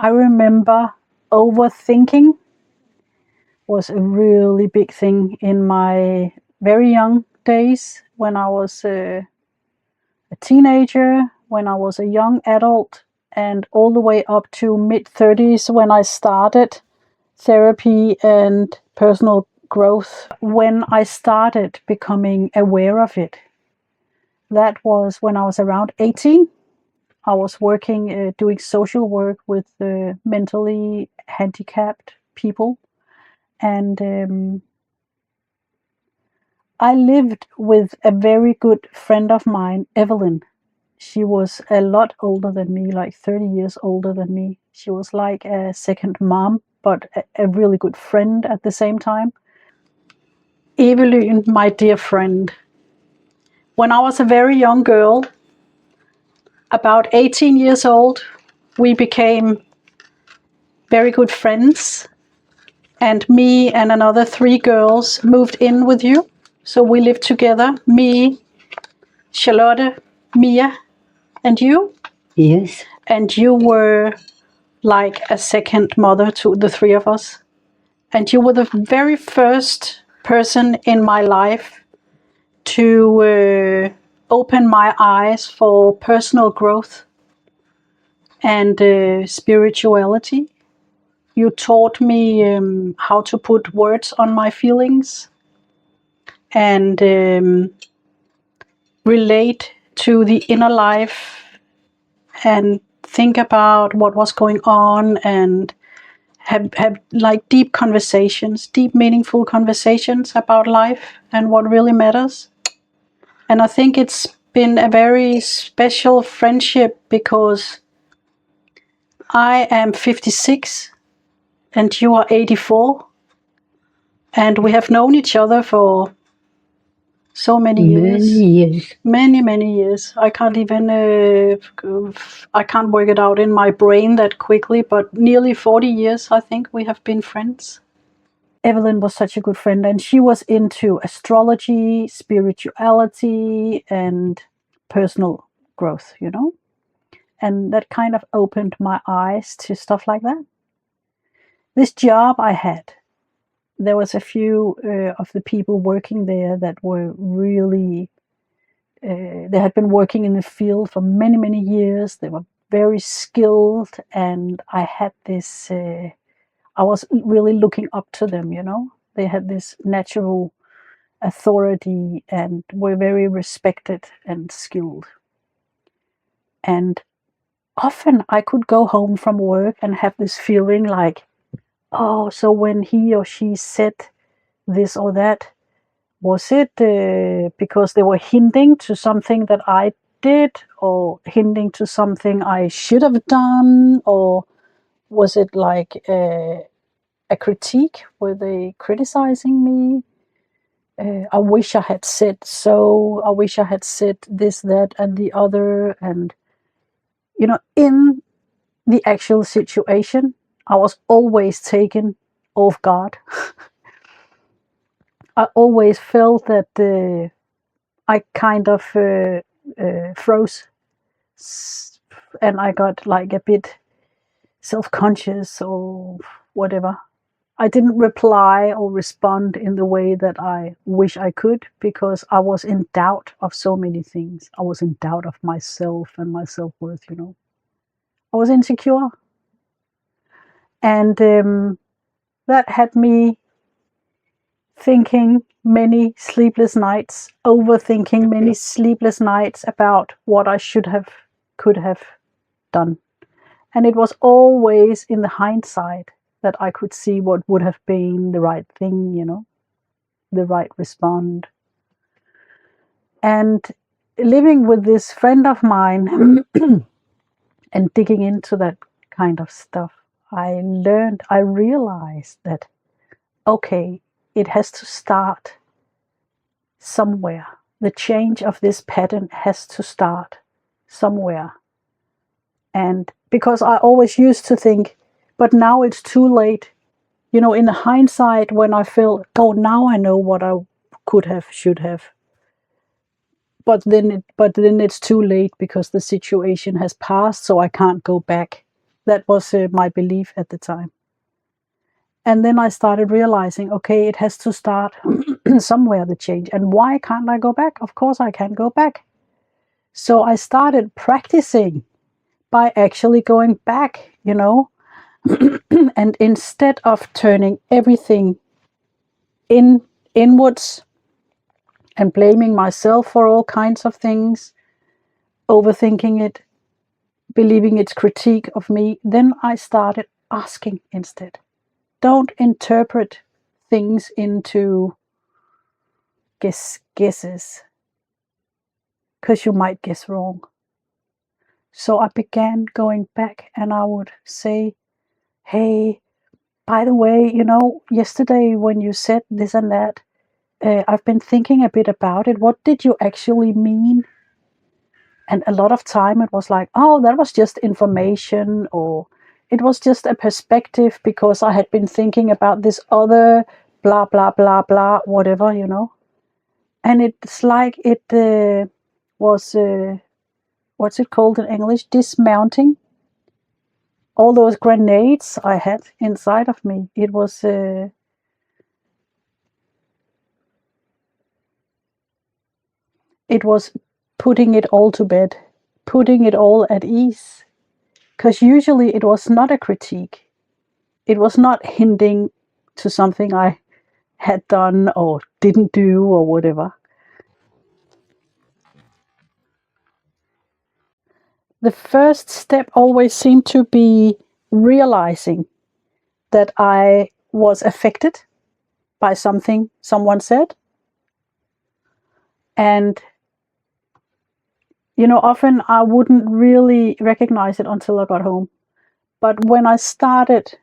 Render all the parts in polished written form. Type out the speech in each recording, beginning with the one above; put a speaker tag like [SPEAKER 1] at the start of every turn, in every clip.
[SPEAKER 1] I remember overthinking was a really big thing in my very young days when I was a teenager, when I was a young adult, and all the way up to mid-30s when I started therapy and personal growth. When I started becoming aware of it, that was when I was around 18. I was working, doing social work with mentally handicapped people. And I lived with a very good friend of mine, Evelyn. She was a lot older than me, like 30 years older than me. She was like a second mom, but a really good friend at the same time. Evelyn, my dear friend, when I was a very young girl, about 18 years old, we became very good friends. And me and another 3 girls moved in with you. So we lived together, me, Charlotte, Mia, and you.
[SPEAKER 2] Yes.
[SPEAKER 1] And you were like a second mother to the 3 of us. And you were the very first person in my life to open my eyes for personal growth and spirituality. You taught me how to put words on my feelings and relate to the inner life and think about what was going on and have like deep conversations, deep meaningful conversations about life and what really matters. And I think it's been a very special friendship because I am 56 and you are 84, and we have known each other for so many years.
[SPEAKER 2] Many years.
[SPEAKER 1] Many years. I can't even, I can't work it out in my brain that quickly, but nearly 40 years, I think we have been friends. Evelyn was such a good friend, and she was into astrology, spirituality, and personal growth, you know? And that kind of opened my eyes to stuff like that. This job I had, there was a few of the people working there that were really, they had been working in the field for many years. They were very skilled, and I had this, I was really looking up to them, you know? They had this natural authority and were very respected and skilled. And often I could go home from work and have this feeling like, oh, so when he or she said this or that, was it because they were hinting to something that I did, or hinting to something I should have done, or was it like a critique? Were they criticizing me? I wish I had said so. I wish I had said this, that, and the other. And, you know, in the actual situation, I was always taken off guard. I always felt that I kind of froze, and I got like a bit self-conscious or whatever. I didn't reply or respond in the way that I wish I could because I was in doubt of so many things. I was in doubt of myself and my self-worth, you know. I was insecure. And that had me thinking many sleepless nights, overthinking many sleepless nights about what I should have, could have done. And it was always in the hindsight that I could see what would have been the right thing, you know, the right response. And living with this friend of mine and digging into that kind of stuff, I realized that, okay, it has to start somewhere. The change of this pattern has to start somewhere. And because I always used to think, but now it's too late. You know, in hindsight, when I felt, oh, now I know what I could have, should have. But then it's too late because the situation has passed, so I can't go back That was my belief at the time. And then I started realizing, okay, it has to start somewhere, the change. And why can't I go back? Of course, I can't go back. So I started practicing by actually going back, and instead of turning everything inwards and blaming myself for all kinds of things, overthinking it, believing it's critique of me, then I started asking instead. Don't interpret things into guesses, because you might guess wrong. So I began going back and I would say, hey, by the way, yesterday when you said this and that, I've been thinking a bit about it. What did you actually mean? And a lot of time it was like, oh, that was just information, or it was just a perspective because I had been thinking about this other blah, blah, blah, blah, whatever, And it's like it was, what's it called in English? Dismounting all those grenades I had inside of me. It was putting it all to bed, putting it all at ease. Because usually it was not a critique. It was not hinting to something I had done or didn't do or whatever. The first step always seemed to be realizing that I was affected by something someone said. And, often I wouldn't really recognize it until I got home. But when I started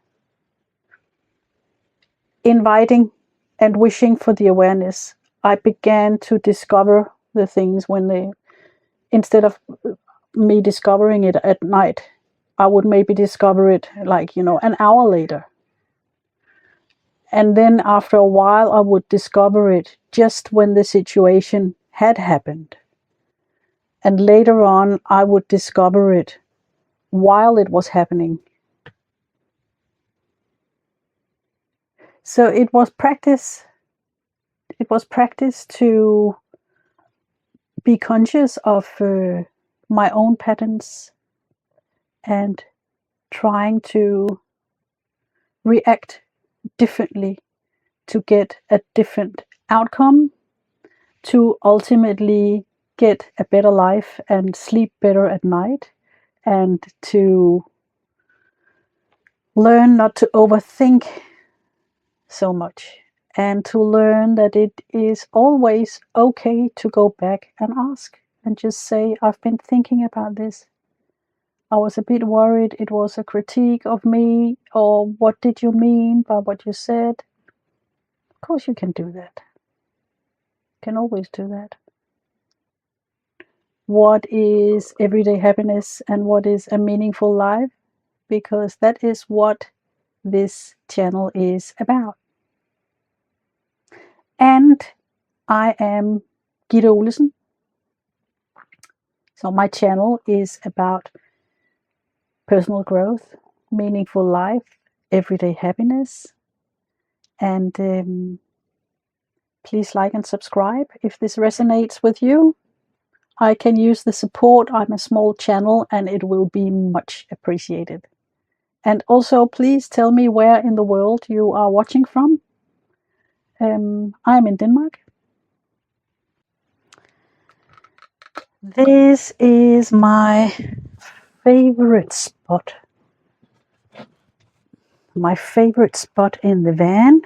[SPEAKER 1] inviting and wishing for the awareness, I began to discover the things instead of me discovering it at night, I would maybe discover it like, an hour later. And then after a while, I would discover it just when the situation had happened. And later on, I would discover it while it was happening. So it was practice. It was practice to be conscious of my own patterns and trying to react differently to get a different outcome, to ultimately get a better life and sleep better at night, and to learn not to overthink so much, and to learn that it is always okay to go back and ask and just say, I've been thinking about this. I was a bit worried it was a critique of me, or what did you mean by what you said? Of course you can do that. You can always do that. What is everyday happiness and what is a meaningful life? Because that is what this channel is about. And I am Gitte Olesen. So my channel is about personal growth, meaningful life, everyday happiness. And please like and subscribe if this resonates with you. I can use the support. I'm a small channel and it will be much appreciated. And also, please tell me where in the world you are watching from. I'm in Denmark. This is my favorite spot. My favorite spot in the van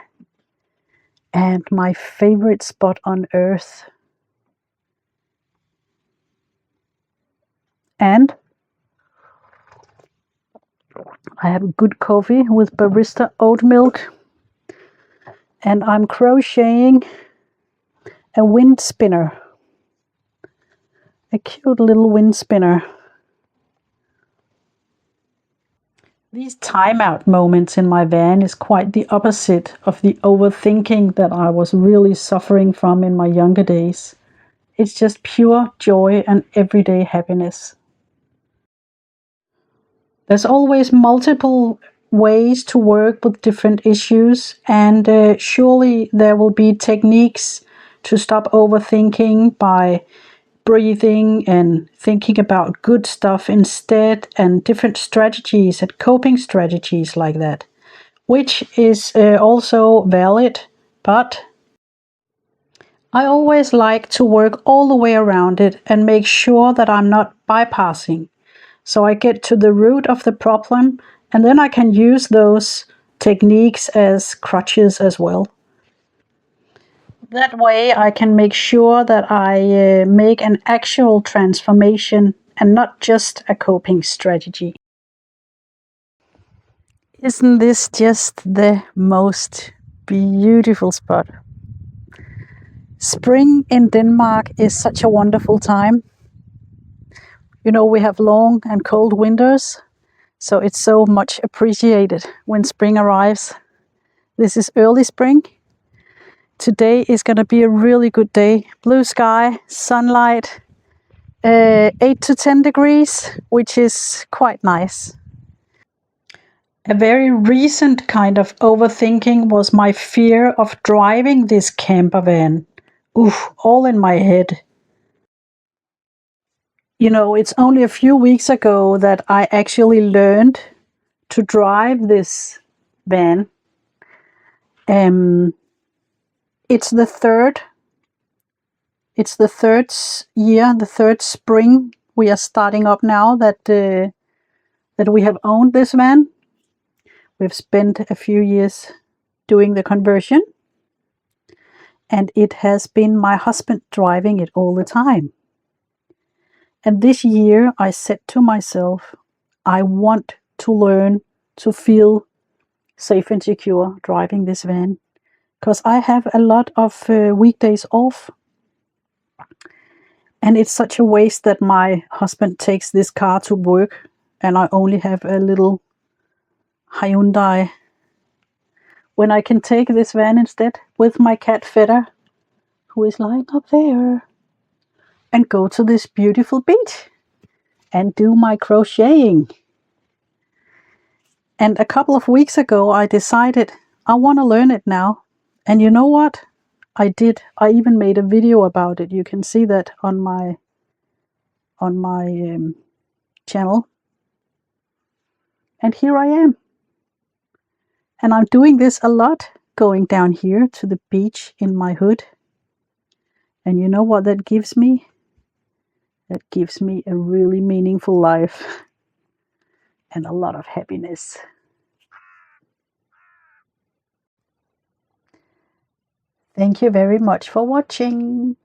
[SPEAKER 1] and my favorite spot on earth. And I have good coffee with barista oat milk. And I'm crocheting a wind spinner. A cute little wind spinner. These timeout moments in my van is quite the opposite of the overthinking that I was really suffering from in my younger days. It's just pure joy and everyday happiness. There's always multiple ways to work with different issues, and surely there will be techniques to stop overthinking by breathing and thinking about good stuff instead, and different strategies and coping strategies like that, which is also valid. But I always like to work all the way around it and make sure that I'm not bypassing. So I get to the root of the problem, and then I can use those techniques as crutches as well. That way I can make sure that I make an actual transformation and not just a coping strategy. Isn't this just the most beautiful spot? Spring in Denmark is such a wonderful time. You know, we have long and cold winters, so it's so much appreciated when spring arrives. This is early spring. Today is going to be a really good day. Blue sky, sunlight, 8 to 10 degrees, which is quite nice. A very recent kind of overthinking was my fear of driving this camper van. Oof, all in my head. You know, it's only a few weeks ago that I actually learned to drive this van. It's the third year, the third spring we are starting up now that we have owned this van. We've spent a few years doing the conversion, and it has been my husband driving it all the time. And this year I said to myself, I want to learn to feel safe and secure driving this van, because I have a lot of weekdays off. And it's such a waste that my husband takes this car to work and I only have a little Hyundai, when I can take this van instead with my cat Feta, who is lying up there, and go to this beautiful beach and do my crocheting. And a couple of weeks ago I decided I want to learn it now. And you know what? I did. I even made a video about it. You can see that on my channel. And here I am. And I'm doing this a lot, going down here to the beach in my hood. And you know what that gives me? That gives me a really meaningful life and a lot of happiness. Thank you very much for watching.